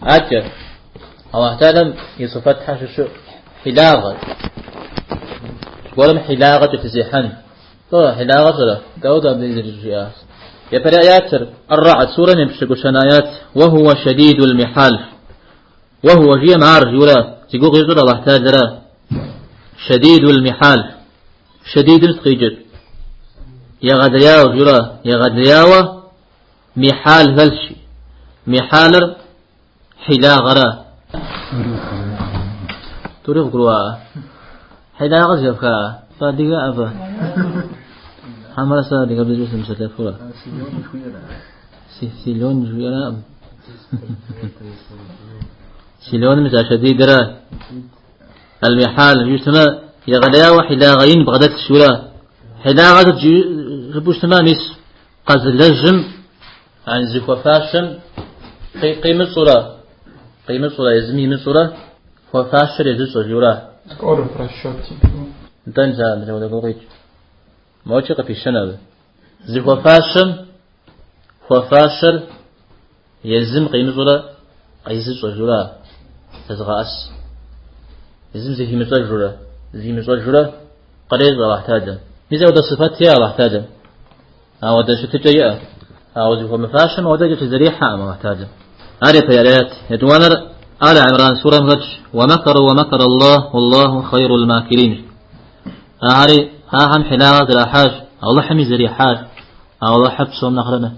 أجل الله تعالى يصفت حشش حلاغة ولم حلاغة تزيحن حلاغة لا داود بن الجياس يبرأ آيات الرعد سورة نمشق شنايات وهو شديد المحال وهو جي معارج ولا تقول يزور الله تعالى شديد المحال شديد التقيجر يغدرياو جرا يغدرياو محال فلشي محال حلاغة توريخ قروا حلاغة جفكا صادقة أفا حمرا صادقة بجوز مسلسل فورا سيلون جويرا سيلون مسا شديد را المحال يجتمع يغدرياو حلاغين بغدات الشورا حلاغة ربوش تماميس قزلجم عن زكوة فاشم قيمة صورة يزمي من صورة وفاشر يزوس وجورا скоро прощёте دنزا من جودة قويج موجه في الشنب زكوة فاشم وفاشر يزم قيمة صورة يزوس وجورا تزغاس يزم زي مصور جورا قريز الله تاجم ميزا ودا صفات يا الله تاجم أو ودا شتجيئة أو زكوة مفاشم ودا جت زريحة الله تاجم عارف يا ريت يتوانر آل عمران سورة مغج ومكر الله والله خير الماكرين هاري ها هم حلاوة الأحاج الله حمي زري حاج الله حبسهم نخرنا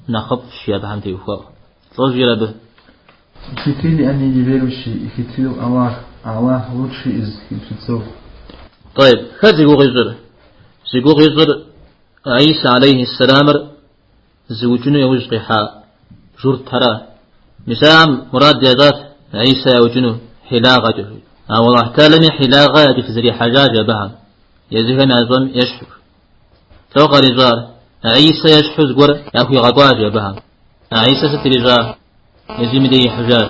نخب شيء بحمتي وفاء تلوجي به хитрили они неверующие и хитрил Аллах лучший из хитрецов. طيب هذا يقول غير عيسى عليه السلام زوجنا يوجد حا جور ترى مسام مراد يادات عيسى وجنو حلاغة والله تعالى حلاغة يتزري حجاجة بها يزيها معظم يشحر فوق رجال عيسى يشحر قر يأخي غقواجة بها عيسى سترجال يزي مدي حجاج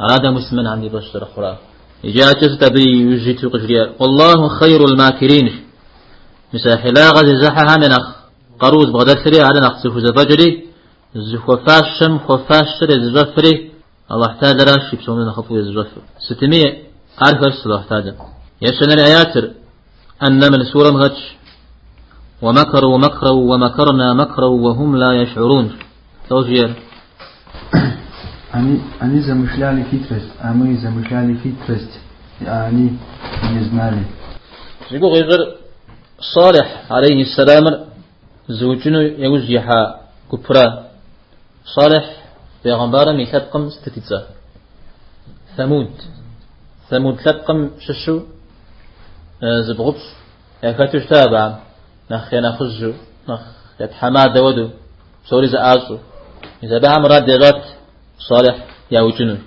أراد مسلمان عندي بشر أخرى إجاءت تبي يجيت قجريا والله خير الماكرين مسا حلاغة زحها من أخ قروز بغداد سريع على نخ سفوز فجري زخوفاشم خوفاشر زجفري الله تعالى راش يبسون نخفو يزجفر 600 عارف ايش الله تعالى يشن الآيات أن من سورة مغتش ومكروا مكرا ومكرنا مكرا وهم لا يشعرون توجيه Они замышляли хитрость, а мы замышляли хитрость, и они не знали. يقول غير صالح عليه السلام زوجنا يوجيها كبرى صالح بيغمبارا ميثاقم ستتزا ثمود ثقم ششو زبغبش يكاتوش تابع نخ ينخزو نخ يتحماد ودو سوري زعاسو إذا بها مراد ديغات صالح يوجنون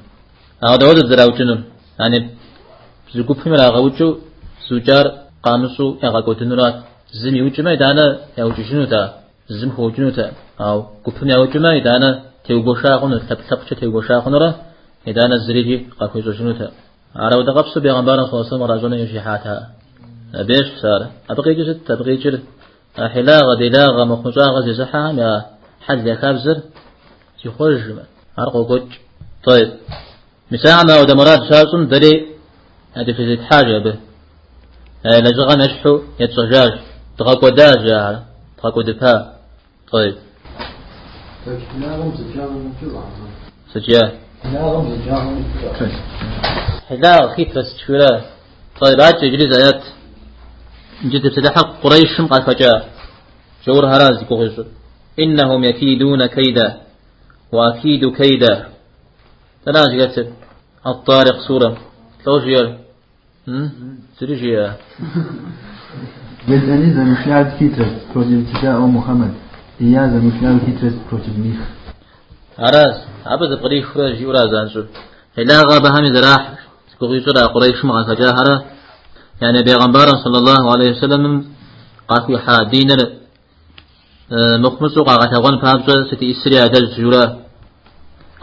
أو داود الدراوجنون يعني زقوب في ملا غوجو سوجار قامسو يغاقوتنورات زم يوجما يدانا يوجشنو تا زم خوجنو تا أو قبن يوجما يدانا تيوبوشاقون تبتقش تيوبوشاقون را يدانا الزريجي قاكويزوشنو تا عراو دقبسو بيغمبارا صلى الله عليه وسلم راجونا يوشيحاتها أبيش سارة أبقي جزت تبقي جر حلاغة دلاغة مخنجاغة زيزحها يا حد يكابزر يخرج عرقو قج طيب مساعمة ودمرات شاسون دري هذه في زيت حاجة به لجغا نشحو يتصجاج تغاقو داجة تغاقو دفا طيب سجاه حلاغة خيفة ستشولا طيب عاد تجريز آيات جد تدحق قريش قال فجاء جور هرازي كوغيزو إنهم يكيدون كيدا وأكيد كيدا تناجي قتل الطارق سورة توجير سريجيا Ведь они замышляют хитрость против тебя, о Мухаммад, и я замышляю хитрость против них. عراز عبد قريش خرج يراز عنسو حلاغة بهم ذراح كوغيزو لا قريش مع فجاهرة يعني بيغمبار صلى الله عليه وسلم قاكو حادين مخمسو قاقتغن فابزو ستي إسري عدل جورا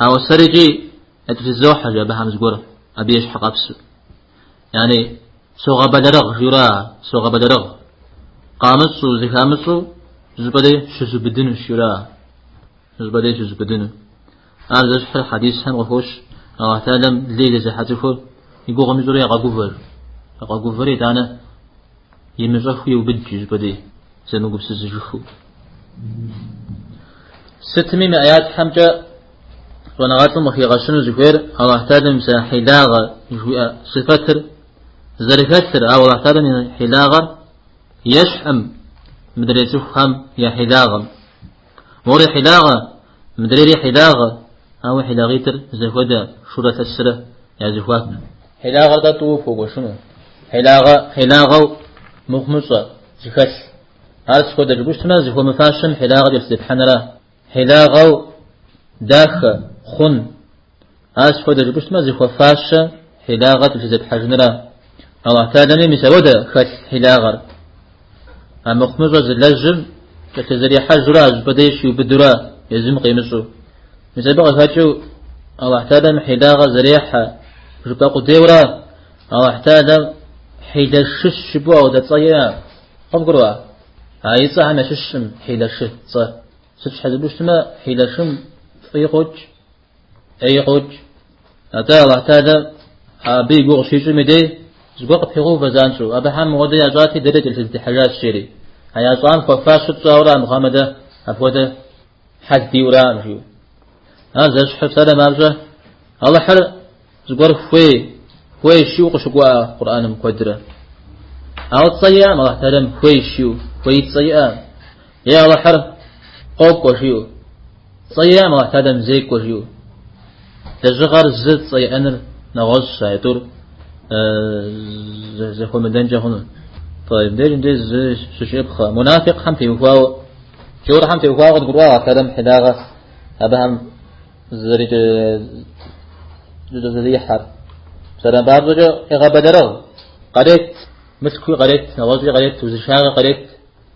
أو سرجي أتفزو حاجة بهم زقور أبيش حقابسو يعني سوغ بدرغ جورا سوغ بدرغ قامسو زكامسو زبدي شزو بدنو شورا زبدي شزو بدنو أرجع شحر حديث هم وفوش الله تعالى ليلة زحته يقول مزوري غاقوفر يدانا يمزخو يوبدجز بدي زي ما قبس الزجخو 600 آيات حمجة ونغاتل مخي غشنو زفير الله تعالى مسا حلاغة صفتر زرفتر الله تعالى حلاغة يشحم مدريتو خام يا حلاغة موري حلاغة مدريري حلاغة أو حلاغيتر زفودا شورة السرة يا زفوات حلاغة دا توفو وشنو حلاغة مخمصة زخس هذا سكود الجبوشتنا زفو مفاشن حلاغة يلسد حنرا حلاغة داخ خن هذا سكود الجبوشتنا زفو فاشة حلاغة يلسد حجنرا الله تعالى مسودا خس حلاغة مخمصة زلجم كتزري حجرا بديش يبدرا يزم قيمسو مسبق فاتشو الله تعالى حلاغة زريحة جباق ديورا الله تعالى حيدا الشش شبوع ودا تصيا قبقروا عايصة عنا ششم حيدا الشش ستش حزبوش تما حيدا شم أي قوج أتا الله تعالى بيقوغ شيشو مدي زباق بيغو فزانشو أبحام مغدي أجاتي درجة الالتحاجات الشيري هيا صان ففاشت صورا محمد أفوده حد ديورا مشيو هذا شحف سلام أبجه الله حر زبر خوي شيو قشقوا قرآن مقدرة أو تصيا ما ترم خوي شيو خوي تصيا يا الله حر قوق وشيو تصيا ما ترم زيك وشيو تجغر زد صيا أنر نغش سايتور زخو مدن جهنم طيب ديز شبخة منافق هم تيوفاو جور هم تيوفاو قد قروا ترم حلاغة أبهم زريج زري حر سلام بعض جو يغبدره قريت مسكو قريت نوازي قريت وزشاغ قريت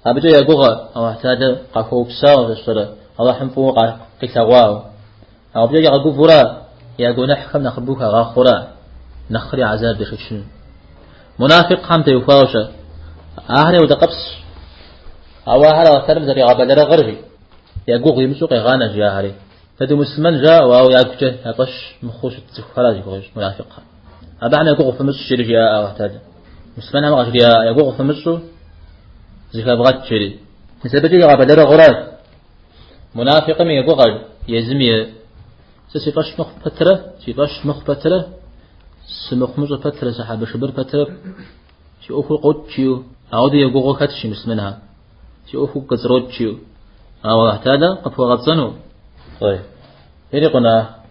أبجو يقوغا أو احتاج قفوك ساو الصلاة الله حنفوق قسواو أو بجو يقو فرا يقو نحكم نخبوك غاخرا نخري عذاب بشكشن منافق هم تيوفاوشا أهري ودقبس أو أهري وترم زري غبدره غربي يقوغ يمسوق يغانا جاهري تدو مسلمان جاء واو ياكجه يطش مخوش تخراج يخرج منافقها أبعنا يقوغ في مصر شري جاء أو احتاج مسلمان هم غشري يقوغ في مصر زكاة بغات شري نسبتي يغاب دار غراد منافق من يقوغ يزمي سيطاش مخ فترة سيطاش مخ فترة سمخ مزر فترة سحاب شبر فترة شي أوفو قد شيو أعود يقوغ كاتشي مسلمنها شي أوفو قزرود شيو أو احتاج قفو غطزنو طيب يريقنا